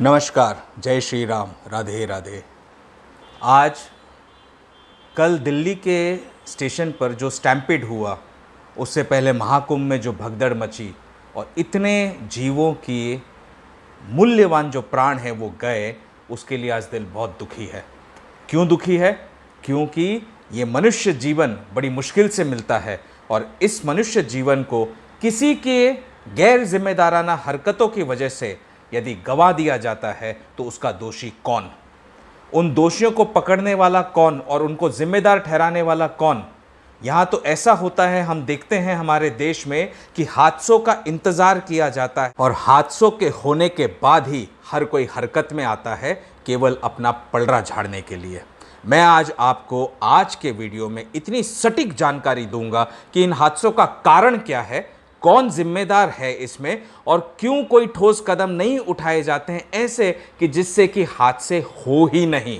नमस्कार, जय श्री राम, राधे राधे। आज कल दिल्ली के स्टेशन पर जो स्टैम्पिड हुआ, उससे पहले महाकुंभ में जो भगदड़ मची और इतने जीवों की मूल्यवान जो प्राण हैं वो गए, उसके लिए आज दिल बहुत दुखी है। क्यों दुखी है? क्योंकि ये मनुष्य जीवन बड़ी मुश्किल से मिलता है और इस मनुष्य जीवन को किसी के गैर जिम्मेदाराना हरकतों की वजह से यदि गंवा दिया जाता है तो उसका दोषी कौन, उन दोषियों को पकड़ने वाला कौन और उनको जिम्मेदार ठहराने वाला कौन। यहाँ तो ऐसा होता है, हम देखते हैं हमारे देश में कि हादसों का इंतजार किया जाता है और हादसों के होने के बाद ही हर कोई हरकत में आता है, केवल अपना पलड़ा झाड़ने के लिए। मैं आज आपको आज के वीडियो में इतनी सटीक जानकारी दूंगा कि इन हादसों का कारण क्या है, कौन जिम्मेदार है इसमें और क्यों कोई ठोस कदम नहीं उठाए जाते हैं ऐसे कि जिससे कि हादसे हो ही नहीं।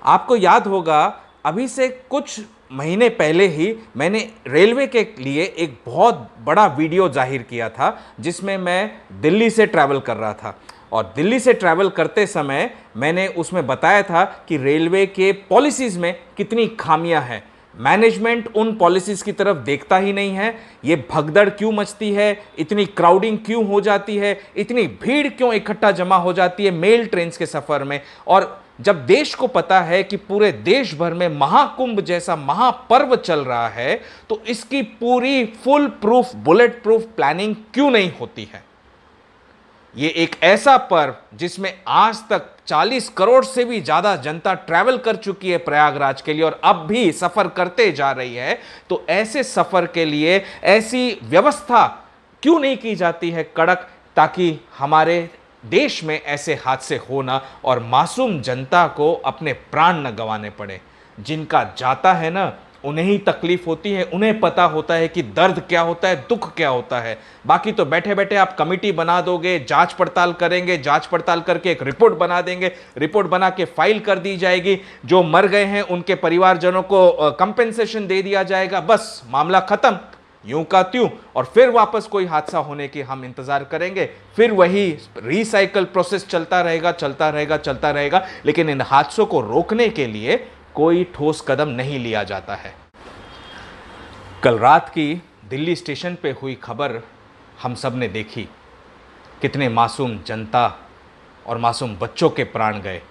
आपको याद होगा, अभी से कुछ महीने पहले ही मैंने रेलवे के लिए एक बहुत बड़ा वीडियो जाहिर किया था, जिसमें मैं दिल्ली से ट्रैवल कर रहा था और दिल्ली से ट्रैवल करते समय मैंने उसमें बताया था कि रेलवे के पॉलिसीज़ में कितनी खामियां हैं। मैनेजमेंट उन पॉलिसीज की तरफ देखता ही नहीं है। ये भगदड़ क्यों मचती है, इतनी क्राउडिंग क्यों हो जाती है, इतनी भीड़ क्यों इकट्ठा जमा हो जाती है मेल ट्रेन के सफर में। और जब देश को पता है कि पूरे देश भर में महाकुंभ जैसा महापर्व चल रहा है, तो इसकी पूरी full proof bullet proof planning क्यों नहीं होती है। ये एक ऐसा पर्व जिसमें आज तक 40 करोड़ से भी ज्यादा जनता ट्रैवल कर चुकी है प्रयागराज के लिए और अब भी सफर करते जा रही है, तो ऐसे सफर के लिए ऐसी व्यवस्था क्यों नहीं की जाती है कड़क, ताकि हमारे देश में ऐसे हादसे हो ना और मासूम जनता को अपने प्राण न गंवाने पड़े। जिनका जाता है ना, उन्हें ही तकलीफ होती है, उन्हें पता होता है कि दर्द क्या होता है, दुख क्या होता है। बाकी तो बैठे बैठे आप कमेटी बना दोगे, जांच पड़ताल करेंगे, जांच पड़ताल करके एक रिपोर्ट बना देंगे, रिपोर्ट बना के फाइल कर दी जाएगी, जो मर गए हैं उनके परिवारजनों को कंपेंसेशन दे दिया जाएगा, बस मामला खत्म, यूं का त्यों। और फिर वापस कोई हादसा होने की हम इंतजार करेंगे, फिर वही रिसाइकल प्रोसेस चलता रहेगा चलता रहेगा चलता रहेगा। लेकिन इन हादसों को रोकने के लिए कोई ठोस कदम नहीं लिया जाता है। कल रात की दिल्ली स्टेशन पे हुई खबर हम सब ने देखी, कितने मासूम जनता और मासूम बच्चों के प्राण गए।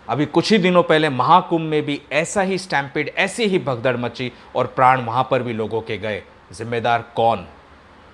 अभी कुछ ही दिनों पहले महाकुंभ में भी ऐसा ही स्टैम्पिड, ऐसी ही भगदड़ मची और प्राण वहां पर भी लोगों के गए। जिम्मेदार कौन?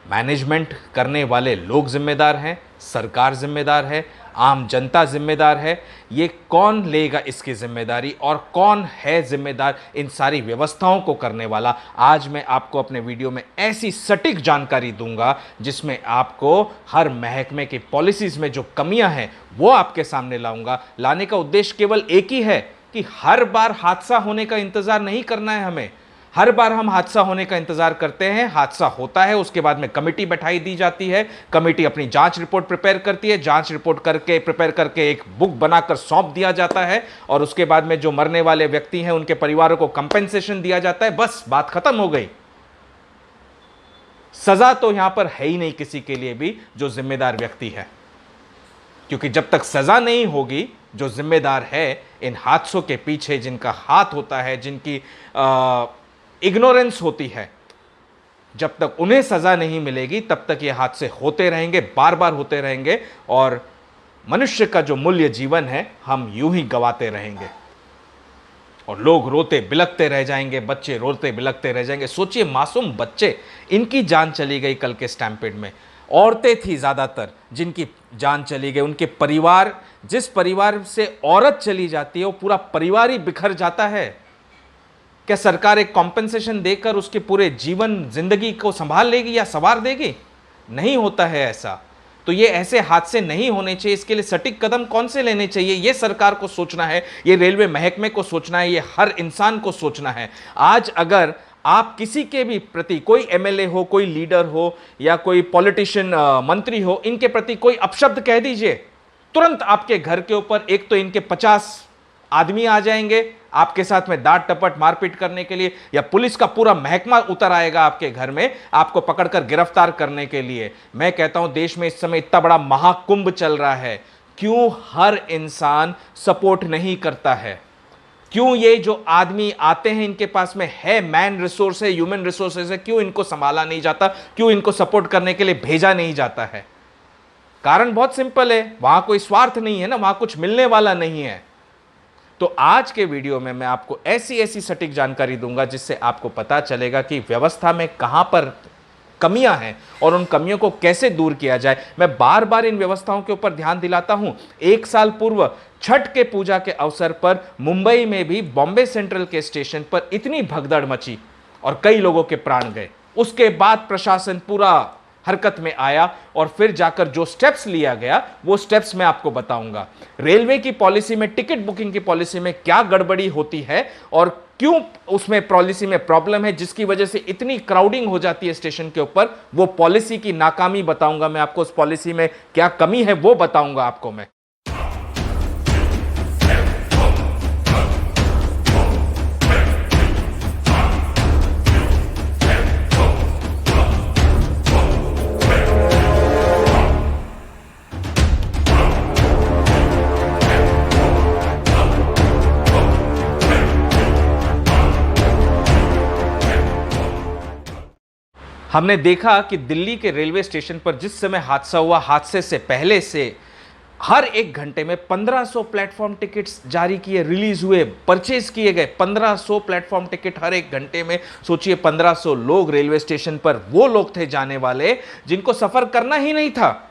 मैनेजमेंट करने वाले लोग जिम्मेदार हैं, सरकार जिम्मेदार है, आम जनता जिम्मेदार है। ये कौन लेगा इसकी जिम्मेदारी और कौन है जिम्मेदार इन सारी व्यवस्थाओं को करने वाला? आज मैं आपको अपने वीडियो में ऐसी सटीक जानकारी दूंगा जिसमें आपको हर महकमे की पॉलिसीज में जो कमियां हैं वो आपके सामने लाऊंगा। लाने का उद्देश्य केवल एक ही है कि हर बार हादसा होने का इंतजार नहीं करना है हमें। हर बार हम हादसा होने का इंतजार करते हैं, हादसा होता है, उसके बाद में कमेटी बैठाई दी जाती है, कमेटी अपनी जांच रिपोर्ट प्रिपेयर करती है, जांच रिपोर्ट करके प्रिपेयर करके एक बुक बनाकर सौंप दिया जाता है और उसके बाद में जो मरने वाले व्यक्ति हैं उनके परिवारों को कंपेंसेशन दिया जाता है, बस बात खत्म हो गई। सजा तो यहां पर है ही नहीं किसी के लिए भी जो जिम्मेदार व्यक्ति है, क्योंकि जब तक सजा नहीं होगी, जो जिम्मेदार है इन हादसों के पीछे, जिनका हाथ होता है, जिनकी इग्नोरेंस होती है, जब तक उन्हें सजा नहीं मिलेगी तब तक ये हादसे होते रहेंगे, बार बार होते रहेंगे और मनुष्य का जो मूल्य जीवन है हम यूं ही गवाते रहेंगे और लोग रोते बिलखते रह जाएंगे, बच्चे रोते बिलखते रह जाएंगे। सोचिए, मासूम बच्चे, इनकी जान चली गई कल के स्टैम्पिड में। औरतें थी ज़्यादातर जिनकी जान चली गई, उनके परिवार, जिस परिवार से औरत चली जाती है वो पूरा परिवार ही बिखर जाता है। क्या सरकार एक कॉम्पेंसेशन देकर उसके पूरे जीवन जिंदगी को संभाल लेगी या संवार देगी? नहीं होता है ऐसा। तो ये ऐसे हादसे नहीं होने चाहिए, इसके लिए सटीक कदम कौन से लेने चाहिए, ये सरकार को सोचना है, ये रेलवे महकमे को सोचना है, ये हर इंसान को सोचना है। आज अगर आप किसी के भी प्रति, कोई एमएलए हो, कोई लीडर हो या कोई पॉलिटिशियन, मंत्री हो, इनके प्रति कोई अपशब्द कह दीजिए, तुरंत आपके घर के ऊपर एक तो इनके 50 आदमी आ जाएंगे आपके साथ में दांत टपट मारपीट करने के लिए, या पुलिस का पूरा महकमा उतर आएगा आपके घर में आपको पकड़कर गिरफ्तार करने के लिए। मैं कहता हूं देश में इस समय इतना बड़ा महाकुंभ चल रहा है, क्यों हर इंसान सपोर्ट नहीं करता है, क्यों ये जो आदमी आते हैं इनके पास में है मैन रिसोर्स है, ह्यूमन रिसोर्सेज है, क्यों इनको संभाला नहीं जाता, क्यों इनको सपोर्ट करने के लिए भेजा नहीं जाता है। कारण बहुत सिंपल है, वहां कोई स्वार्थ नहीं है ना, वहां कुछ मिलने वाला नहीं है। तो आज के वीडियो में मैं आपको ऐसी ऐसी सटीक जानकारी दूंगा जिससे आपको पता चलेगा कि व्यवस्था में कहां पर कमियां हैं और उन कमियों को कैसे दूर किया जाए। मैं बार बार इन व्यवस्थाओं के ऊपर ध्यान दिलाता हूं। एक साल पूर्व छठ के पूजा के अवसर पर मुंबई में भी बॉम्बे सेंट्रल के स्टेशन पर इतनी भगदड़ मची और कई लोगों के प्राण गए। उसके बाद प्रशासन पूरा हरकत में आया और फिर जाकर जो स्टेप्स लिया गया वो स्टेप्स मैं आपको बताऊंगा। रेलवे की पॉलिसी में, टिकट बुकिंग की पॉलिसी में क्या गड़बड़ी होती है और क्यों उसमें पॉलिसी में प्रॉब्लम है जिसकी वजह से इतनी क्राउडिंग हो जाती है स्टेशन के ऊपर, वो पॉलिसी की नाकामी बताऊंगा मैं आपको। उस पॉलिसी में क्या कमी है वो बताऊंगा आपको मैं। हमने देखा कि दिल्ली के रेलवे स्टेशन पर जिस समय हादसा हुआ, हादसे से पहले से हर एक घंटे में 1500 प्लेटफॉर्म टिकट्स जारी किए, रिलीज हुए, परचेज किए गए। 1500 प्लेटफॉर्म टिकट हर एक घंटे में। सोचिए 1500 लोग रेलवे स्टेशन पर, वो लोग थे जाने वाले जिनको सफर करना ही नहीं था।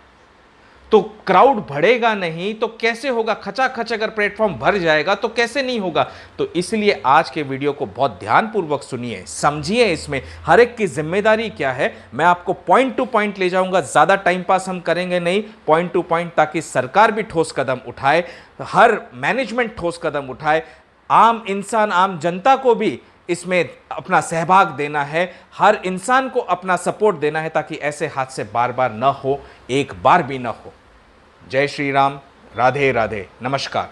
तो क्राउड बढ़ेगा नहीं तो कैसे होगा? खचाखच अगर प्लेटफॉर्म भर जाएगा तो कैसे नहीं होगा? तो इसलिए आज के वीडियो को बहुत ध्यानपूर्वक सुनिए, समझिए इसमें हर एक की जिम्मेदारी क्या है। मैं आपको पॉइंट टू पॉइंट ले जाऊंगा, ज्यादा टाइम पास हम करेंगे नहीं, पॉइंट टू पॉइंट, ताकि सरकार भी ठोस कदम उठाए, हर मैनेजमेंट ठोस कदम उठाए, आम इंसान, आम जनता को भी इसमें अपना सहभाग देना है, हर इंसान को अपना सपोर्ट देना है ताकि ऐसे हादसे बार बार न हो, एक बार भी न हो। जय श्री राम, राधे राधे, नमस्कार।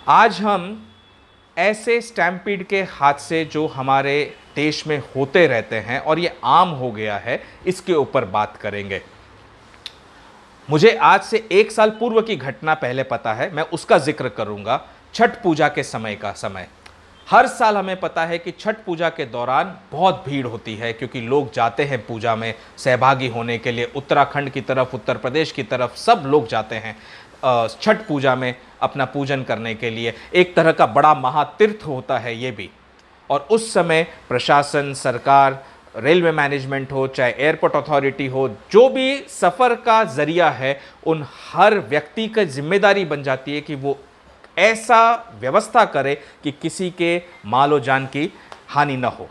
आज हम ऐसे स्टैम्पीड के हादसे जो हमारे देश में होते रहते हैं और ये आम हो गया है, इसके ऊपर बात करेंगे। मुझे आज से एक साल पूर्व की घटना पहले पता है, मैं उसका जिक्र करूंगा। छठ पूजा के समय का समय, हर साल हमें पता है कि छठ पूजा के दौरान बहुत भीड़ होती है क्योंकि लोग जाते हैं पूजा में सहभागी होने के लिए। उत्तराखंड की तरफ, उत्तर प्रदेश की तरफ सब लोग जाते हैं छठ पूजा में अपना पूजन करने के लिए। एक तरह का बड़ा महातीर्थ होता है ये भी। और उस समय प्रशासन, सरकार, रेलवे मैनेजमेंट हो, चाहे एयरपोर्ट अथॉरिटी हो, जो भी सफ़र का जरिया है, उन हर व्यक्ति की जिम्मेदारी बन जाती है कि वो ऐसा व्यवस्था करे कि किसी के मालो जान की हानि न हो।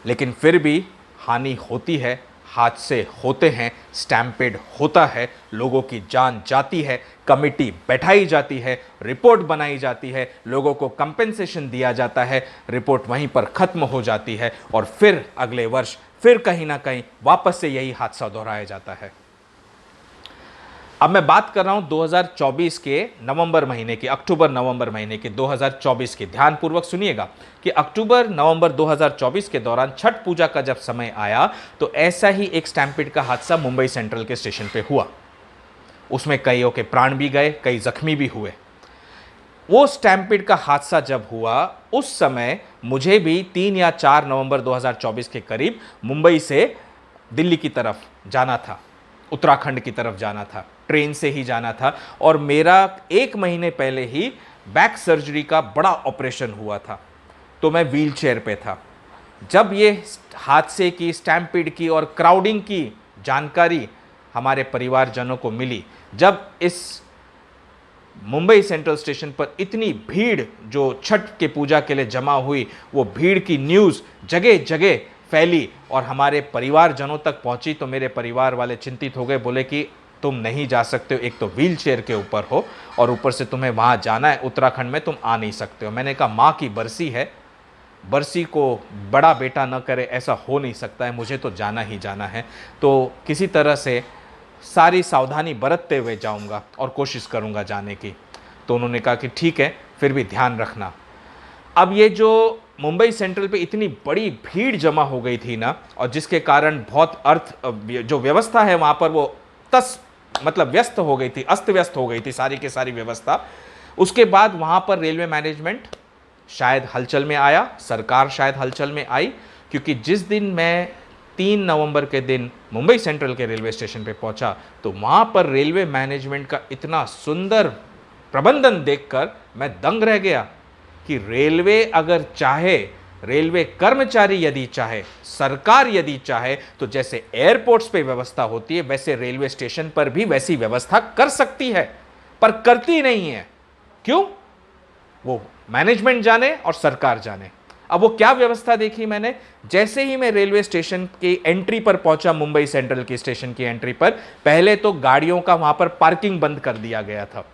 लेकिन फिर भी हानि होती है, हादसे होते हैं, स्टैम्पेड होता है, लोगों की जान जाती है, कमेटी बैठाई जाती है, रिपोर्ट बनाई जाती है, लोगों को कंपेंसेशन दिया जाता है, रिपोर्ट वहीं पर ख़त्म हो जाती है और फिर अगले वर्ष फिर कहीं ना कहीं वापस से यही हादसा दोहराया जाता है। अब मैं बात कर रहा हूं 2024 के नवंबर महीने की, अक्टूबर नवंबर महीने के 2024 की। ध्यानपूर्वक सुनिएगा कि अक्टूबर नवंबर 2024 के दौरान छठ पूजा का जब समय आया तो ऐसा ही एक स्टैम्पीड का हादसा मुंबई सेंट्रल के स्टेशन पे हुआ। उसमें कईयों के प्राण भी गए, कई जख्मी भी हुए। वो स्टैम्पीड का हादसा जब हुआ उस समय मुझे भी 3 या 4 नवंबर 2024 के करीब मुंबई से दिल्ली की तरफ जाना था, उत्तराखंड की तरफ जाना था, ट्रेन से ही जाना था। और मेरा 1 महीने पहले ही बैक सर्जरी का बड़ा ऑपरेशन हुआ था, तो मैं व्हील चेयर पे था। जब ये हादसे की, स्टैम्पीड की और क्राउडिंग की जानकारी हमारे परिवारजनों को मिली, जब इस मुंबई सेंट्रल स्टेशन पर इतनी भीड़ जो छठ के पूजा के लिए जमा हुई, वो भीड़ की न्यूज़ जगह जगह फैली और हमारे परिवारजनों तक पहुंची, तो मेरे परिवार वाले चिंतित हो गए। बोले कि तुम नहीं जा सकते हो, एक तो व्हील चेयर के ऊपर हो और ऊपर से तुम्हें वहाँ जाना है उत्तराखंड में, तुम आ नहीं सकते हो। मैंने कहा माँ की बरसी है, बरसी को बड़ा बेटा न करे, ऐसा हो नहीं सकता है, मुझे तो जाना ही जाना है। तो किसी तरह से सारी सावधानी बरतते हुए जाऊँगा और कोशिश करूँगा जाने की। तो उन्होंने कहा कि ठीक है, फिर भी ध्यान रखना। अब ये जो मुंबई सेंट्रल पे इतनी बड़ी भीड़ जमा हो गई थी ना, और जिसके कारण बहुत जो व्यवस्था है वहाँ पर वो तस मतलब व्यस्त हो गई थी, अस्त व्यस्त हो गई थी सारी की सारी व्यवस्था। उसके बाद वहाँ पर रेलवे मैनेजमेंट शायद हलचल में आया, सरकार शायद हलचल में आई, क्योंकि जिस दिन मैं 3 नवंबर के दिन मुंबई सेंट्रल के रेलवे स्टेशन पे पहुंचा तो वहाँ पर रेलवे मैनेजमेंट का इतना सुंदर प्रबंधन देखकर मैं दंग रह गया कि रेलवे अगर चाहे, रेलवे कर्मचारी यदि चाहे, सरकार यदि चाहे तो जैसे एयरपोर्ट्स पे व्यवस्था होती है वैसे रेलवे स्टेशन पर भी वैसी व्यवस्था कर सकती है, पर करती नहीं है। क्यों? वो मैनेजमेंट जाने और सरकार जाने। अब वो क्या व्यवस्था देखी मैंने, जैसे ही मैं रेलवे स्टेशन की एंट्री पर पहुंचा, मुंबई सेंट्रल की स्टेशन की एंट्री पर, पहले तो गाड़ियों का वहां पर पार्किंग बंद कर दिया गया था।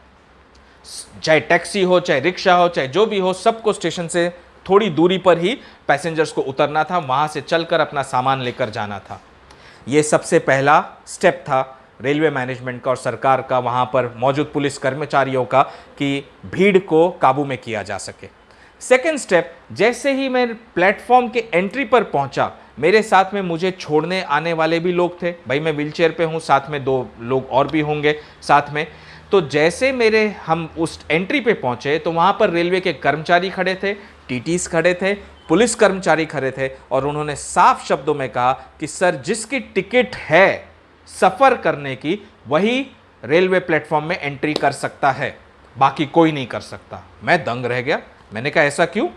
चाहे टैक्सी हो, चाहे रिक्शा हो, चाहे जो भी हो, सबको स्टेशन से थोड़ी दूरी पर ही पैसेंजर्स को उतरना था, वहां से चलकर अपना सामान लेकर जाना था। यह सबसे पहला स्टेप था रेलवे मैनेजमेंट का और सरकार का, वहां पर मौजूद पुलिस कर्मचारियों का, कि भीड़ को काबू में किया जा सके। सेकेंड स्टेप, जैसे ही मैं प्लेटफॉर्म के एंट्री पर पहुंचा, मेरे साथ में मुझे छोड़ने आने वाले भी लोग थे। भाई मैं व्हीलचेयर पे हूं, साथ में 2 लोग और भी होंगे साथ में। तो जैसे हम उस एंट्री पे पहुंचे तो वहां पर रेलवे के कर्मचारी खड़े थे, टीटीस खड़े थे, पुलिस कर्मचारी खड़े थे, और उन्होंने साफ शब्दों में कहा कि सर, जिसकी टिकट है सफर करने की वही रेलवे प्लेटफॉर्म में एंट्री कर सकता है, बाकी कोई नहीं कर सकता। मैं दंग रह गया। मैंने कहा ऐसा क्यों?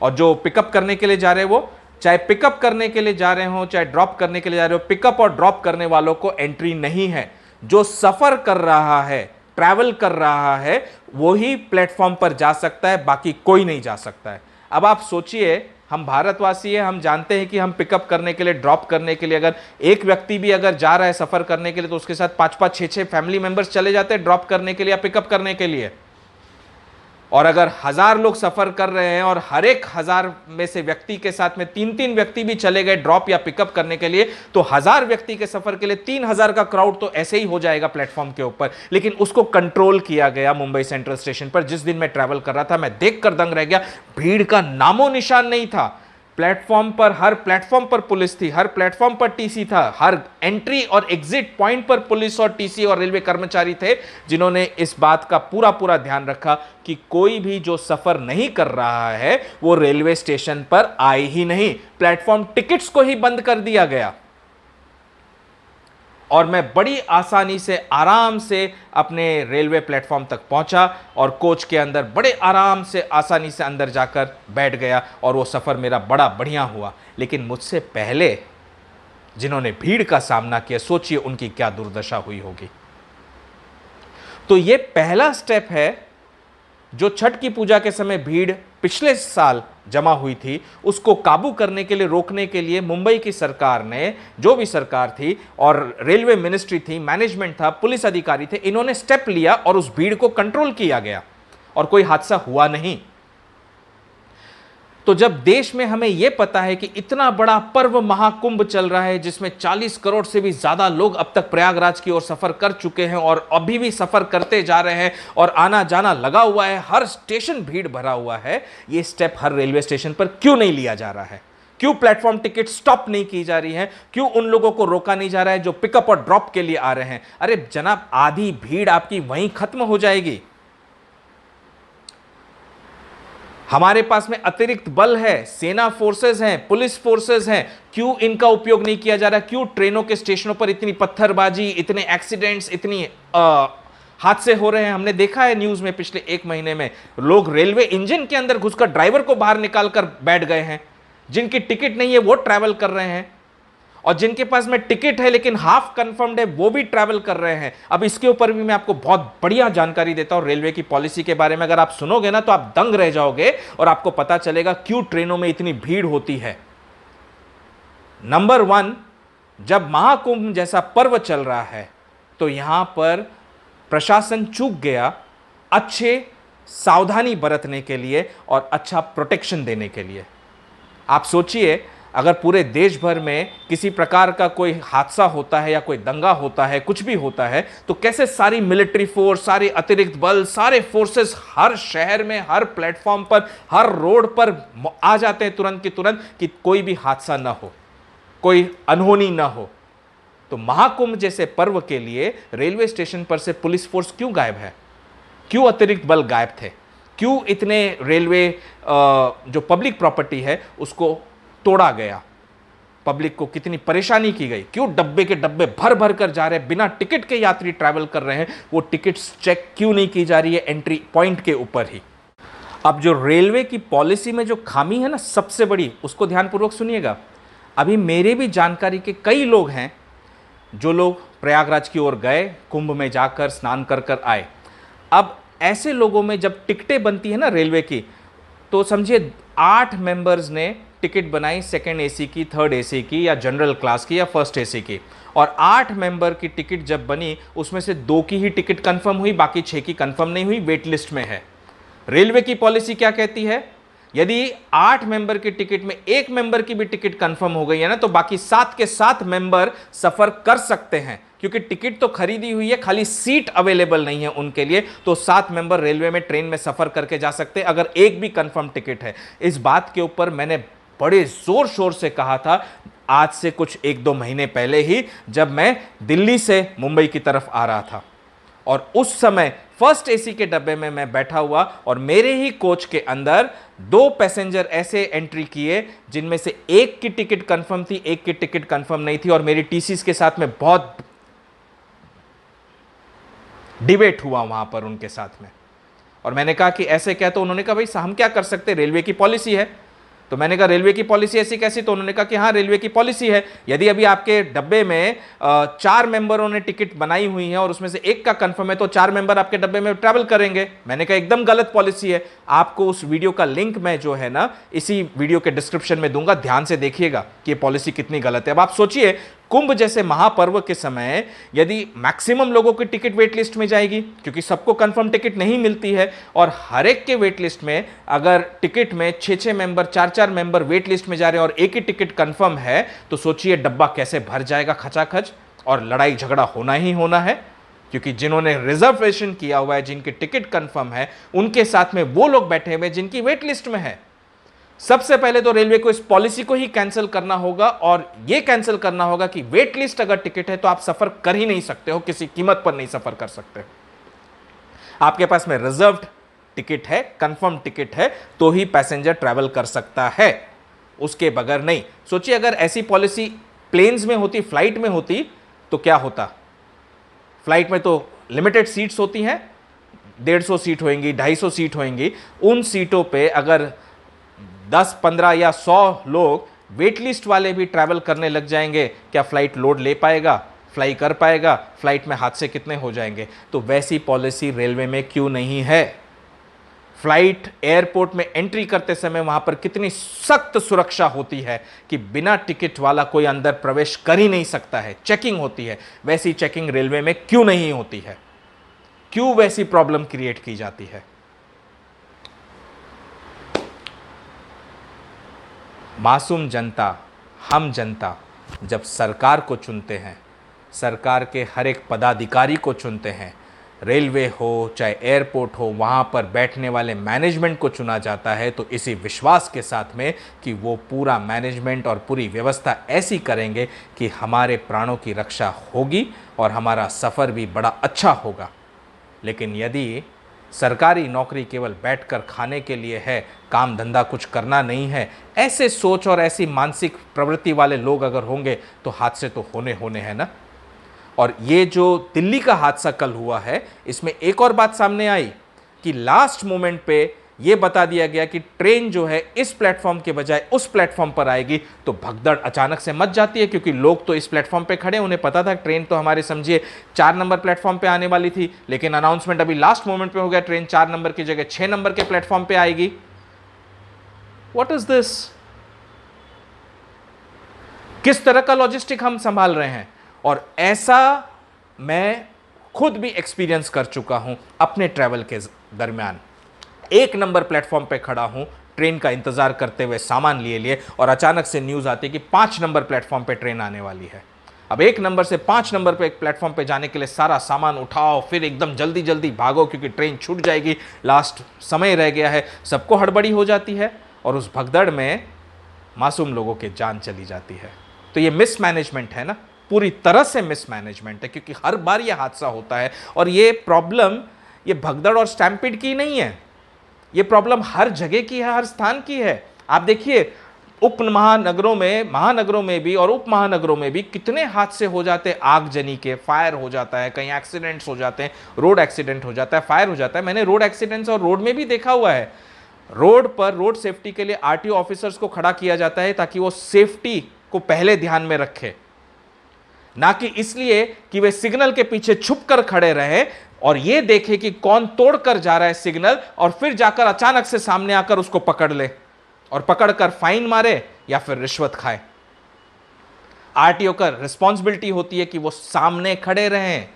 और जो पिकअप करने के लिए जा रहे हैं, वो चाहे पिकअप करने के लिए जा रहे हो चाहे ड्रॉप करने के लिए जा रहे हो, पिकअप और ड्रॉप करने वालों को एंट्री नहीं है। जो सफर कर रहा है, ट्रैवल कर रहा है, वही प्लेटफॉर्म पर जा सकता है, बाकी कोई नहीं जा सकता है। अब आप सोचिए, हम भारतवासी हैं, हम जानते हैं कि हम पिकअप करने के लिए, ड्रॉप करने के लिए, अगर एक व्यक्ति भी अगर जा रहा है सफर करने के लिए तो उसके साथ 5-5, 6-6 फैमिली मेंबर्स चले जाते हैं ड्रॉप करने के लिए या पिकअप करने के लिए। और अगर 1000 लोग सफर कर रहे हैं और हर एक 1000 में से व्यक्ति के साथ में 3-3 व्यक्ति भी चले गए ड्रॉप या पिकअप करने के लिए, तो 1000 व्यक्ति के सफर के लिए 3000 का क्राउड तो ऐसे ही हो जाएगा प्लेटफॉर्म के ऊपर। लेकिन उसको कंट्रोल किया गया मुंबई सेंट्रल स्टेशन पर। जिस दिन मैं ट्रैवल कर रहा था, मैं देखकर दंग रह गया, भीड़ का नामो निशान नहीं था। प्लेटफॉर्म पर, हर प्लेटफॉर्म पर पुलिस थी, हर प्लेटफॉर्म पर टीसी था, हर एंट्री और एग्जिट पॉइंट पर पुलिस और टीसी और रेलवे कर्मचारी थे, जिन्होंने इस बात का पूरा ध्यान रखा कि कोई भी जो सफर नहीं कर रहा है वो रेलवे स्टेशन पर आए ही नहीं। प्लेटफॉर्म टिकट्स को ही बंद कर दिया गया और मैं बड़ी आसानी से, आराम से अपने रेलवे प्लेटफॉर्म तक पहुंचा और कोच के अंदर बड़े आराम से, आसानी से अंदर जाकर बैठ गया और वो सफ़र मेरा बड़ा बढ़िया हुआ। लेकिन मुझसे पहले जिन्होंने भीड़ का सामना किया, सोचिए उनकी क्या दुर्दशा हुई होगी। तो ये पहला स्टेप है, जो छठ की पूजा के समय भीड़ पिछले साल जमा हुई थी, उसको काबू करने के लिए, रोकने के लिए मुंबई की सरकार ने, जो भी सरकार थी और रेलवे मिनिस्ट्री थी, मैनेजमेंट था, पुलिस अधिकारी थे, इन्होंने स्टेप लिया और उस भीड़ को कंट्रोल किया गया और कोई हादसा हुआ नहीं। तो जब देश में हमें यह पता है कि इतना बड़ा पर्व महाकुंभ चल रहा है, जिसमें 40 करोड़ से भी ज्यादा लोग अब तक प्रयागराज की ओर सफर कर चुके हैं और अभी भी सफर करते जा रहे हैं और आना जाना लगा हुआ है, हर स्टेशन भीड़ भरा हुआ है, यह स्टेप हर रेलवे स्टेशन पर क्यों नहीं लिया जा रहा है? क्यों प्लेटफॉर्म टिकट स्टॉप नहीं की जा रही है? क्यों उन लोगों को रोका नहीं जा रहा है जो पिकअप और ड्रॉप के लिए आ रहे हैं? अरे जनाब, आधी भीड़ आपकी वहीं खत्म हो जाएगी। हमारे पास में अतिरिक्त बल है, सेना फोर्सेस हैं, पुलिस फोर्सेस हैं, क्यों इनका उपयोग नहीं किया जा रहा? क्यों ट्रेनों के स्टेशनों पर इतनी पत्थरबाजी, इतने एक्सीडेंट्स, इतनी हादसे हो रहे हैं? हमने देखा है न्यूज में पिछले 1 महीने में लोग रेलवे इंजन के अंदर घुसकर ड्राइवर को बाहर निकालकर बैठ गए हैं। जिनकी टिकट नहीं है वो ट्रैवल कर रहे हैं और जिनके पास में टिकट है लेकिन हाफ कंफर्म्ड है वो भी ट्रैवल कर रहे हैं। अब इसके ऊपर भी मैं आपको बहुत बढ़िया जानकारी देता हूं रेलवे की पॉलिसी के बारे में। अगर आप सुनोगे ना तो आप दंग रह जाओगे और आपको पता चलेगा क्यों ट्रेनों में इतनी भीड़ होती है। नंबर 1, जब महाकुंभ जैसा पर्व चल रहा है तो यहां पर प्रशासन चूक गया अच्छे सावधानी बरतने के लिए और अच्छा प्रोटेक्शन देने के लिए। आप सोचिए, अगर पूरे देश भर में किसी प्रकार का कोई हादसा होता है या कोई दंगा होता है, कुछ भी होता है, तो कैसे सारी मिलिट्री फोर्स, सारे अतिरिक्त बल, सारे फोर्सेस हर शहर में, हर प्लेटफॉर्म पर, हर रोड पर आ जाते हैं तुरंत की तुरंत कि कोई भी हादसा ना हो, कोई अनहोनी ना हो। तो महाकुंभ जैसे पर्व के लिए रेलवे स्टेशन पर से पुलिस फोर्स क्यों गायब है? क्यों अतिरिक्त बल गायब थे? क्यों इतने रेलवे जो पब्लिक प्रॉपर्टी है उसको तोड़ा गया? पब्लिक को कितनी परेशानी की गई? क्यों डब्बे के डब्बे भर भर कर जा रहे हैं? बिना टिकट के यात्री ट्रैवल कर रहे हैं, वो टिकट्स चेक क्यों नहीं की जा रही है एंट्री पॉइंट के ऊपर ही? अब जो रेलवे की पॉलिसी में जो खामी है ना सबसे बड़ी, उसको ध्यानपूर्वक सुनिएगा। अभी मेरे भी जानकारी के कई लोग हैं जो लोग प्रयागराज की ओर गए, कुंभ में जाकर स्नान कर कर आए। अब ऐसे लोगों में जब टिकटें बनती है ना रेलवे की, तो समझिए 8 मेंबर्स ने टिकट बनाई, सेकेंड एसी की, थर्ड एसी की, या जनरल क्लास की, या फर्स्ट एसी की, और 8 मेंबर की टिकट जब बनी उसमें से 2 की ही टिकट कंफर्म हुई, बाकी 6 की कंफर्म नहीं हुई, वेट लिस्ट में है। रेलवे की पॉलिसी क्या कहती है? यदि 8 मेंबर की टिकट में 1 मेंबर की भी टिकट कंफर्म हो गई है ना, तो बाकी 7 के 7 मेंबर सफर कर सकते हैं, क्योंकि टिकट तो खरीदी हुई है, खाली सीट अवेलेबल नहीं है उनके लिए। तो 7 मेंबर रेलवे में ट्रेन में सफर करके जा सकते हैं अगर एक भी कंफर्म टिकट है। इस बात के ऊपर मैंने बड़े जोर शोर से कहा था आज से कुछ 1-2 महीने पहले ही, जब मैं दिल्ली से मुंबई की तरफ आ रहा था, और उस समय फर्स्ट एसी के डब्बे में मैं बैठा हुआ और मेरे ही कोच के अंदर 2 पैसेंजर ऐसे एंट्री किए जिनमें से एक की टिकट कंफर्म थी, एक की टिकट कंफर्म नहीं थी, और मेरी टीसीस के साथ में बहुत डिबेट हुआ वहां पर उनके साथ में। और मैंने कहा कि ऐसे क्या? तो उन्होंने कहा भाई हम क्या कर सकते, रेलवे की पॉलिसी है। तो मैंने कहा रेलवे की पॉलिसी ऐसी कैसी? तो उन्होंने कहा कि हाँ रेलवे की पॉलिसी है, यदि अभी आपके डब्बे में 4 मेंबरों ने टिकट बनाई हुई है और उसमें से एक का कंफर्म है, तो 4 मेंबर आपके डब्बे में ट्रैवल करेंगे। मैंने कहा एकदम गलत पॉलिसी है। आपको उस वीडियो का लिंक मैं जो है ना इसी वीडियो के डिस्क्रिप्शन में दूंगा, ध्यान से देखिएगा कि ये पॉलिसी कितनी गलत है। अब आप सोचिए, कुंभ जैसे महापर्व के समय यदि मैक्सिमम लोगों की टिकट वेट लिस्ट में जाएगी, क्योंकि सबको कंफर्म टिकट नहीं मिलती है, और हर एक के वेट लिस्ट में अगर टिकट में 6-6 मेंबर, 4-4 मेंबर वेट लिस्ट में जा रहे हैं और एक ही टिकट कंफर्म है, तो सोचिए डब्बा कैसे भर जाएगा खचाखच, और लड़ाई झगड़ा होना ही होना है। क्योंकि जिन्होंने रिजर्वेशन किया हुआ है, जिनकी टिकट कंफर्म है, उनके साथ में वो लोग बैठे हुए जिनकी वेट लिस्ट में है। सबसे पहले तो रेलवे को इस पॉलिसी को ही कैंसिल करना होगा, और यह कैंसिल करना होगा कि वेट लिस्ट अगर टिकट है तो आप सफर कर ही नहीं सकते हो, किसी कीमत पर नहीं सफर कर सकते। आपके पास में रिजर्व्ड टिकट है, कंफर्म टिकट है, तो ही पैसेंजर ट्रैवल कर सकता है, उसके बगैर नहीं। सोचिए अगर ऐसी पॉलिसी प्लेन्स में होती, फ्लाइट में होती, तो क्या होता? फ्लाइट में तो लिमिटेड सीट्स होती हैं, 150 सीट होंगी, 250 सीट होंगी। उन सीटों पे अगर 10, 15 या 100 लोग वेट लिस्ट वाले भी ट्रैवल करने लग जाएंगे, क्या फ्लाइट लोड ले पाएगा, फ्लाई कर पाएगा? फ्लाइट में हादसे कितने हो जाएंगे। तो वैसी पॉलिसी रेलवे में क्यों नहीं है? फ्लाइट एयरपोर्ट में एंट्री करते समय वहां पर कितनी सख्त सुरक्षा होती है कि बिना टिकट वाला कोई अंदर प्रवेश कर ही नहीं सकता है, चेकिंग होती है। वैसी चेकिंग रेलवे में क्यों नहीं होती है? क्यों वैसी प्रॉब्लम क्रिएट की जाती है? मासूम जनता, हम जनता जब सरकार को चुनते हैं, सरकार के हर एक पदाधिकारी को चुनते हैं, रेलवे हो चाहे एयरपोर्ट हो, वहाँ पर बैठने वाले मैनेजमेंट को चुना जाता है, तो इसी विश्वास के साथ में कि वो पूरा मैनेजमेंट और पूरी व्यवस्था ऐसी करेंगे कि हमारे प्राणों की रक्षा होगी और हमारा सफ़र भी बड़ा अच्छा होगा। लेकिन यदि सरकारी नौकरी केवल बैठकर खाने के लिए है, काम धंधा कुछ करना नहीं है, ऐसे सोच और ऐसी मानसिक प्रवृत्ति वाले लोग अगर होंगे तो हादसे तो होने हैं ना। और ये जो दिल्ली का हादसा कल हुआ है, इसमें एक और बात सामने आई कि लास्ट मोमेंट पे ये बता दिया गया कि ट्रेन जो है इस प्लेटफॉर्म के बजाय उस प्लेटफॉर्म पर आएगी, तो भगदड़ अचानक से मच जाती है, क्योंकि लोग तो इस प्लेटफॉर्म पे खड़े, उन्हें पता था ट्रेन तो हमारे समझिए 4 नंबर प्लेटफॉर्म पे आने वाली थी, लेकिन अनाउंसमेंट अभी लास्ट मोमेंट पे हो गया, ट्रेन 4 नंबर की जगह 6 नंबर के प्लेटफॉर्म पे आएगी। What is this? किस तरह का लॉजिस्टिक हम संभाल रहे हैं? और ऐसा मैं खुद भी एक्सपीरियंस कर चुका हूं अपने ट्रैवल के दरमियान। 1 नंबर प्लेटफॉर्म पे खड़ा हूं ट्रेन का इंतजार करते हुए, सामान लिए, और अचानक से न्यूज़ आती है कि 5 नंबर प्लेटफॉर्म पे ट्रेन आने वाली है। अब 1 नंबर से 5 नंबर पे एक प्लेटफॉर्म पे जाने के लिए सारा सामान उठाओ, फिर एकदम जल्दी जल्दी भागो क्योंकि ट्रेन छूट जाएगी, लास्ट समय रह गया है, सबको हड़बड़ी हो जाती है, और उस भगदड़ में मासूम लोगों की जान चली जाती है। तो ये मिसमैनेजमेंट है ना। पूरी तरह से मिसमैनेजमेंट है, क्योंकि हर बार यह हादसा होता है। और ये प्रॉब्लम ये भगदड़ और स्टैम्पिड की नहीं है, ये प्रॉब्लम हर जगह की है, हर स्थान की है। आप देखिए उप महानगरों में भी और उप महानगरों में भी कितने हादसे हो जाते हैं आगजनी के, फायर हो जाता है, कहीं एक्सीडेंट्स हो जाते हैं, रोड एक्सीडेंट हो जाता है, फायर हो जाता है। मैंने रोड एक्सीडेंट्स और रोड में भी देखा हुआ है, रोड पर रोड सेफ्टी के लिए आरटीओ ऑफिसर्स को खड़ा किया जाता है ताकि वो सेफ्टी को पहले ध्यान में रखे, ना कि इसलिए कि वे सिग्नल के पीछे छुप कर खड़े रहे और यह देखे कि कौन तोड़कर जा रहा है सिग्नल, और फिर जाकर अचानक से सामने आकर उसको पकड़ ले और पकड़कर फाइन मारे या फिर रिश्वत खाए। आरटीओ का रिस्पॉन्सिबिलिटी होती है कि वो सामने खड़े रहें।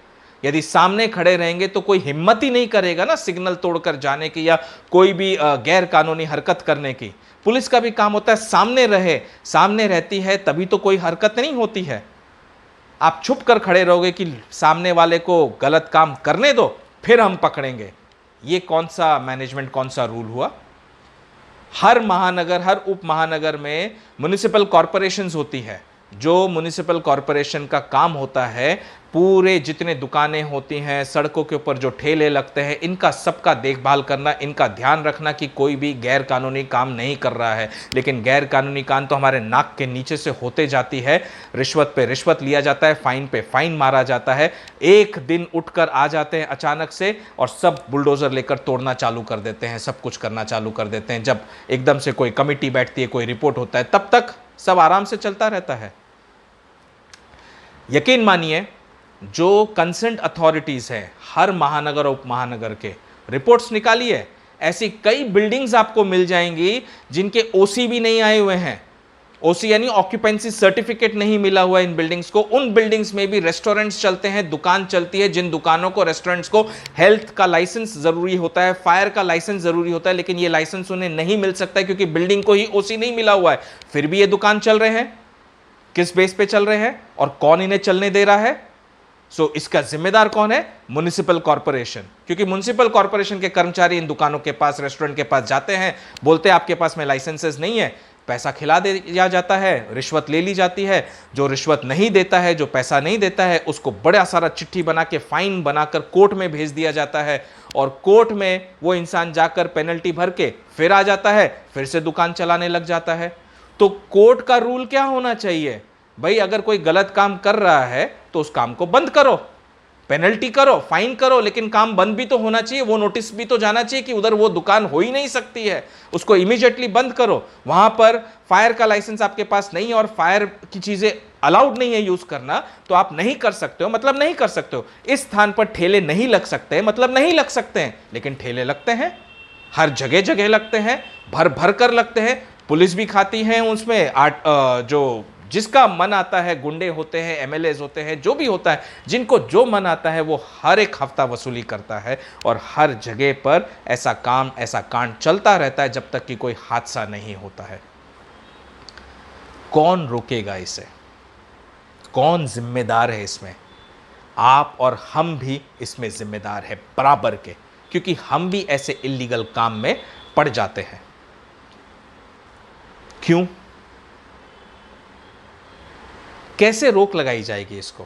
यदि सामने खड़े रहेंगे तो कोई हिम्मत ही नहीं करेगा ना सिग्नल तोड़कर जाने की या कोई भी गैर कानूनी हरकत करने की। पुलिस का भी काम होता है सामने रहे, सामने रहती है तभी तो कोई हरकत नहीं होती है। आप छुप कर खड़े रहोगे कि सामने वाले को गलत काम करने दो फिर हम पकड़ेंगे, ये कौन सा मैनेजमेंट, कौन सा रूल हुआ? हर महानगर, हर उप महानगर में म्युनिसिपल कॉरपोरेशंस होती है। जो म्युनिसिपल कॉरपोरेशन का काम होता है, पूरे जितने दुकानें होती हैं, सड़कों के ऊपर जो ठेले लगते हैं, इनका सबका देखभाल करना, इनका ध्यान रखना कि कोई भी गैर कानूनी काम नहीं कर रहा है। लेकिन गैर कानूनी काम तो हमारे नाक के नीचे से होते जाती है। रिश्वत पे रिश्वत लिया जाता है, फाइन पे फाइन मारा जाता है। एक दिन उठकर आ जाते हैं अचानक से और सब बुलडोजर लेकर तोड़ना चालू कर देते हैं, सब कुछ करना चालू कर देते हैं। जब एकदम से कोई कमिटी बैठती है, कोई रिपोर्ट होता है, तब तक सब आराम से चलता रहता है। यकीन मानिए, जो कंसर्न अथॉरिटीज है हर महानगर और उप महानगर के, रिपोर्ट्स निकालिए, ऐसी कई बिल्डिंग्स आपको मिल जाएंगी जिनके ओसी भी नहीं आए हुए हैं। ओसी यानी ऑक्यूपेंसी सर्टिफिकेट नहीं मिला हुआ इन बिल्डिंग्स को। उन बिल्डिंग्स में भी रेस्टोरेंट्स चलते हैं, दुकान चलती है, जिन दुकानों को, रेस्टोरेंट्स को हेल्थ का लाइसेंस जरूरी होता है, फायर का लाइसेंस जरूरी होता है, लेकिन ये लाइसेंस उन्हें नहीं मिल सकता है क्योंकि बिल्डिंग को ही ओसी नहीं मिला हुआ है। फिर भी ये दुकान चल रहे हैं। किस बेस पे चल रहे हैं और कौन इन्हें चलने दे रहा है? इसका जिम्मेदार कौन है? Municipal corporation. क्योंकि म्युनिसिपल कॉर्पोरेशन के कर्मचारी इन दुकानों के पास, रेस्टोरेंट के पास जाते हैं, बोलते हैं आपके पास में लाइसेंसेस नहीं है, पैसा खिला दिया जाता है, रिश्वत ले ली जाती है। जो रिश्वत नहीं देता है, जो पैसा नहीं देता है, उसको बड़ा सारा चिट्ठी बना के, फाइन बनाकर कोर्ट में भेज दिया जाता है और कोर्ट में वो इंसान जाकर पेनल्टी भर के फिर आ जाता है, फिर से दुकान चलाने लग जाता है। तो कोर्ट का रूल क्या होना चाहिए? भाई, अगर कोई गलत काम कर रहा है तो उस काम को बंद करो, पेनल्टी करो, फाइन करो, लेकिन काम बंद भी तो होना चाहिए। वो नोटिस भी तो जाना चाहिए कि उधर वो दुकान हो ही नहीं सकती है, उसको इमीडिएटली बंद करो। वहां पर फायर का लाइसेंस आपके पास नहीं है और फायर की चीजें अलाउड नहीं है यूज करना, तो आप नहीं कर सकते हो, मतलब नहीं कर सकते हो। इस स्थान पर ठेले नहीं लग सकते, मतलब नहीं लग सकते हैं, लेकिन ठेले लगते हैं, हर जगह जगह लगते हैं, भर भर कर लगते हैं। पुलिस भी खाती है उसमें। जो जिसका मन आता है, गुंडे होते हैं, एमएलए होते हैं, जो भी होता है, जिनको जो मन आता है वो हर एक हफ्ता वसूली करता है और हर जगह पर ऐसा काम, ऐसा कांड चलता रहता है जब तक कि कोई हादसा नहीं होता है। कौन रोकेगा इसे? कौन जिम्मेदार है इसमें? आप और हम भी इसमें जिम्मेदार है बराबर के, क्योंकि हम भी ऐसे इल्लीगल काम में पड़ जाते हैं। क्यों? कैसे रोक लगाई जाएगी इसको?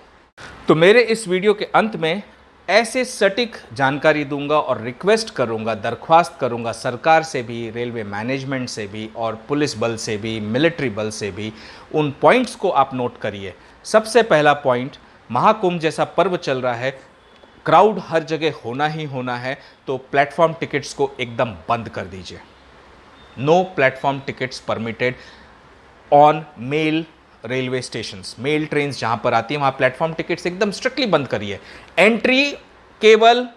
तो मेरे इस वीडियो के अंत में ऐसे सटीक जानकारी दूंगा और रिक्वेस्ट करूंगा, दरख्वास्त करूंगा सरकार से भी, रेलवे मैनेजमेंट से भी और पुलिस बल से भी, मिलिट्री बल से भी। उन पॉइंट्स को आप नोट करिए। सबसे पहला पॉइंट, महाकुंभ जैसा पर्व चल रहा है, क्राउड हर जगह होना ही होना है, तो प्लेटफॉर्म टिकट्स को एकदम बंद कर दीजिए। No platform tickets permitted on mail railway stations. Mail train जहां पर आती है वहां प्लेटफॉर्म टिकट्स एकदम स्ट्रिक्टली बंद करिए। एंट्री केवल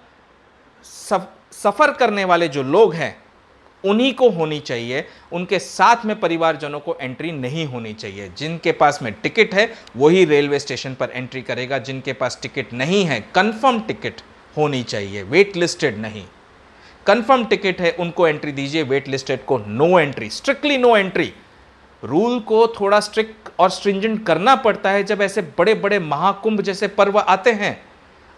सफर करने वाले जो लोग हैं उन्हीं को होनी चाहिए, उनके साथ में परिवारजनों को एंट्री नहीं होनी चाहिए। जिनके पास में टिकट है वही रेलवे स्टेशन पर एंट्री करेगा, जिनके पास टिकट नहीं है, कंफर्म टिकट होनी चाहिए, वेट लिस्टेड नहीं। कंफर्म टिकट है उनको एंट्री दीजिए, वेट लिस्टेड को no entry, strictly no entry. Rule को थोड़ा स्ट्रिक्ट और स्ट्रिंजेंट करना पड़ता है जब ऐसे बड़े बड़े महाकुंभ जैसे पर्व आते हैं।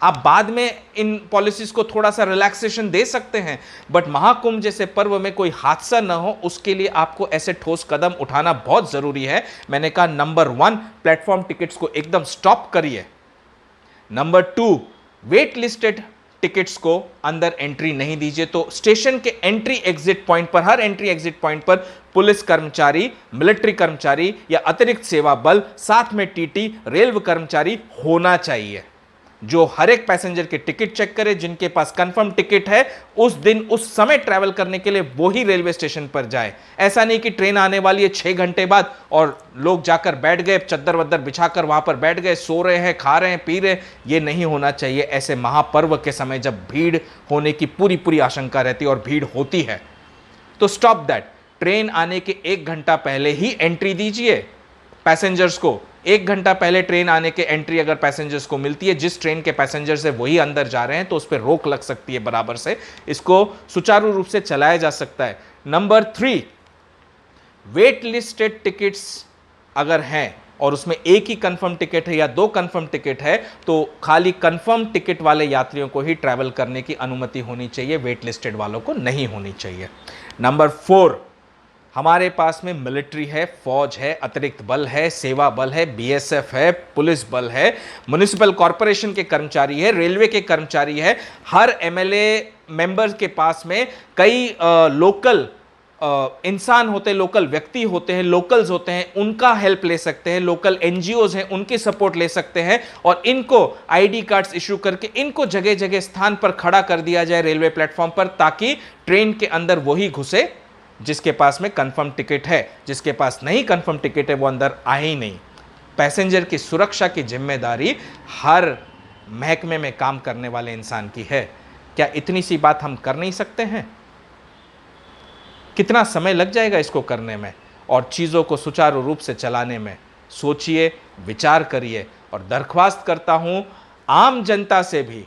आप बाद में इन पॉलिसीज को थोड़ा सा रिलैक्सेशन दे सकते हैं, बट महाकुंभ जैसे पर्व में कोई हादसा न हो उसके लिए आपको ऐसे ठोस कदम उठाना बहुत जरूरी है। मैंने कहा नंबर 1, प्लेटफॉर्म टिकट्स को एकदम स्टॉप करिए। नंबर 2, वेट लिस्टेड टिकट्स को अंदर एंट्री नहीं दीजिए। तो स्टेशन के एंट्री एग्जिट पॉइंट पर, हर एंट्री एग्जिट पॉइंट पर पुलिस कर्मचारी, मिलिट्री कर्मचारी या अतिरिक्त सेवा बल, साथ में टीटी, रेलवे कर्मचारी होना चाहिए, जो हर एक पैसेंजर के टिकट चेक करे। जिनके पास कंफर्म टिकट है उस दिन उस समय ट्रैवल करने के लिए वो ही रेलवे स्टेशन पर जाए। ऐसा नहीं कि ट्रेन आने वाली है 6 घंटे बाद और लोग जाकर बैठ गए, चद्दर वद्दर बिछाकर वहां पर बैठ गए, सो रहे हैं, खा रहे हैं, पी रहे हैं। ये नहीं होना चाहिए ऐसे महापर्व के समय जब भीड़ होने की पूरी आशंका रहती है और भीड़ होती है। तो स्टॉप दैट। ट्रेन आने के 1 घंटा पहले ही एंट्री दीजिए पैसेंजर्स को। 1 घंटा पहले ट्रेन आने के एंट्री अगर पैसेंजर्स को मिलती है, जिस ट्रेन के पैसेंजर्स है वही अंदर जा रहे हैं, तो उस पर रोक लग सकती है बराबर से। इसको सुचारू रूप से चलाया जा सकता है। नंबर 3, वेट लिस्टेड टिकट्स अगर हैं और उसमें एक ही कंफर्म टिकट है या 2 कंफर्म टिकट है, तो खाली कंफर्म टिकट वाले यात्रियों को ही ट्रैवल करने की अनुमति होनी चाहिए, वेट लिस्टेड वालों को नहीं होनी चाहिए। नंबर 4, हमारे पास में मिलिट्री है, फौज है, अतिरिक्त बल है, सेवा बल है, बीएसएफ है, पुलिस बल है, म्युनिसिपल कॉरपोरेशन के कर्मचारी है, रेलवे के कर्मचारी है। हर एमएलए मेंबर्स के पास में कई लोकल इंसान होते हैं, लोकल व्यक्ति होते हैं, लोकल्स होते हैं, उनका हेल्प ले सकते हैं। लोकल एनजीओज हैं, उनकी सपोर्ट ले सकते हैं और इनको आईडी कार्ड्स इशू करके इनको जगह जगह स्थान पर खड़ा कर दिया जाए रेलवे प्लेटफॉर्म पर, ताकि ट्रेन के अंदर वही घुसे जिसके पास में कंफर्म टिकट है। जिसके पास नहीं कंफर्म टिकट है वो अंदर आए ही नहीं। पैसेंजर की सुरक्षा की जिम्मेदारी हर महकमे में काम करने वाले इंसान की है। क्या इतनी सी बात हम कर नहीं सकते हैं? कितना समय लग जाएगा इसको करने में और चीज़ों को सुचारू रूप से चलाने में? सोचिए, विचार करिए। और दरख्वास्त करता हूं आम जनता से भी,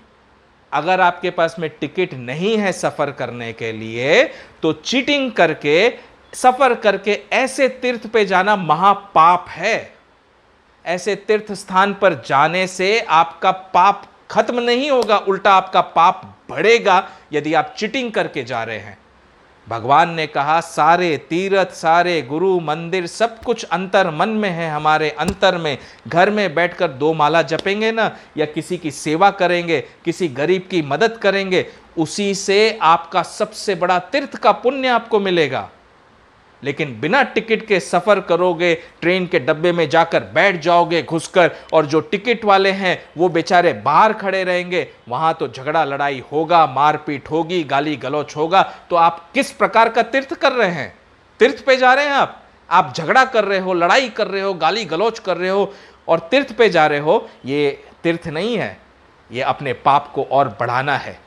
अगर आपके पास में टिकट नहीं है सफर करने के लिए, तो चीटिंग करके सफर करके ऐसे तीर्थ पे जाना महापाप है। ऐसे तीर्थ स्थान पर जाने से आपका पाप खत्म नहीं होगा, उल्टा आपका पाप बढ़ेगा यदि आप चीटिंग करके जा रहे हैं। भगवान ने कहा सारे तीर्थ, सारे गुरु, मंदिर, सब कुछ अंतर मन में है, हमारे अंतर में। घर में बैठकर 2 माला जपेंगे ना, या किसी की सेवा करेंगे, किसी गरीब की मदद करेंगे, उसी से आपका सबसे बड़ा तीर्थ का पुण्य आपको मिलेगा। लेकिन बिना टिकट के सफर करोगे, ट्रेन के डब्बे में जाकर बैठ जाओगे घुसकर, और जो टिकट वाले हैं वो बेचारे बाहर खड़े रहेंगे, वहां तो झगड़ा लड़ाई होगा, मारपीट होगी, गाली गलौच होगा। तो आप किस प्रकार का तीर्थ कर रहे हैं? तीर्थ पे जा रहे हैं आप झगड़ा कर रहे हो, लड़ाई कर रहे हो, गाली गलौच कर रहे हो और तीर्थ पे जा रहे हो। ये तीर्थ नहीं है, ये अपने पाप को और बढ़ाना है।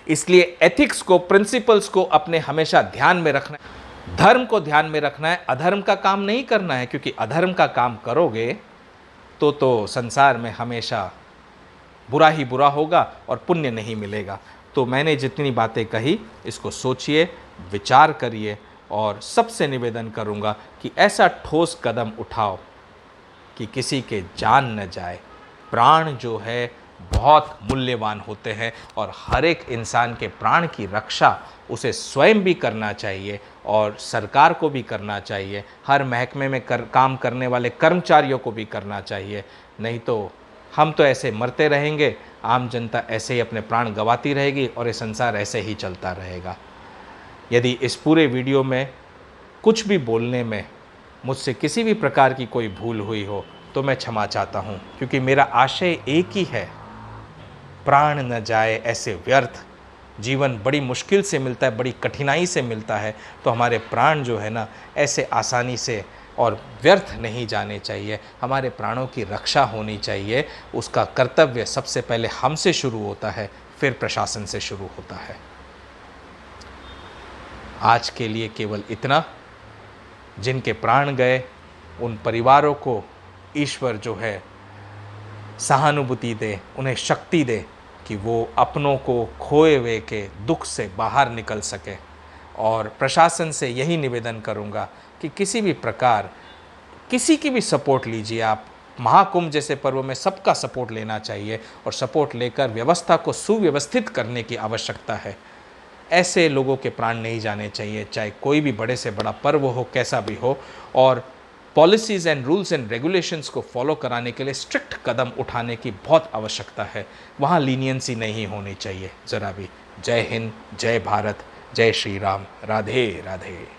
इसलिए एथिक्स को, प्रिंसिपल्स को अपने हमेशा ध्यान में रखना है, धर्म को ध्यान में रखना है, अधर्म का काम नहीं करना है। क्योंकि अधर्म का काम करोगे तो संसार में हमेशा बुरा ही बुरा होगा और पुण्य नहीं मिलेगा। तो मैंने जितनी बातें कही इसको सोचिए, विचार करिए और सबसे निवेदन करूंगा कि ऐसा ठोस कदम उठाओ कि किसी के जान न जाए। प्राण जो है बहुत मूल्यवान होते हैं और हर एक इंसान के प्राण की रक्षा उसे स्वयं भी करना चाहिए और सरकार को भी करना चाहिए, हर महकमे में काम करने वाले कर्मचारियों को भी करना चाहिए। नहीं तो हम तो ऐसे मरते रहेंगे, आम जनता ऐसे ही अपने प्राण गंवाती रहेगी और ये संसार ऐसे ही चलता रहेगा। यदि इस पूरे वीडियो में कुछ भी बोलने में मुझसे किसी भी प्रकार की कोई भूल हुई हो तो मैं क्षमा चाहता हूँ, क्योंकि मेरा आशय एक ही है, प्राण न जाए ऐसे व्यर्थ। जीवन बड़ी मुश्किल से मिलता है, बड़ी कठिनाई से मिलता है, तो हमारे प्राण जो है ना ऐसे आसानी से और व्यर्थ नहीं जाने चाहिए। हमारे प्राणों की रक्षा होनी चाहिए। उसका कर्तव्य सबसे पहले हमसे शुरू होता है, फिर प्रशासन से शुरू होता है। आज के लिए केवल इतना। जिनके प्राण गए उन परिवारों को ईश्वर जो है सहानुभूति दे, उन्हें शक्ति दे कि वो अपनों को खोए हुए के दुख से बाहर निकल सके। और प्रशासन से यही निवेदन करूंगा कि किसी भी प्रकार किसी की भी सपोर्ट लीजिए आप, महाकुंभ जैसे पर्व में सबका सपोर्ट लेना चाहिए और सपोर्ट लेकर व्यवस्था को सुव्यवस्थित करने की आवश्यकता है। ऐसे लोगों के प्राण नहीं जाने चाहिए, चाहे कोई भी बड़े से बड़ा पर्व हो, कैसा भी हो। और policies and rules and regulations को फॉलो कराने के लिए स्ट्रिक्ट कदम उठाने की बहुत आवश्यकता है। वहाँ लीनियंसी नहीं होनी चाहिए ज़रा भी। जय हिंद, जय भारत, जय श्री राम, राधे राधे।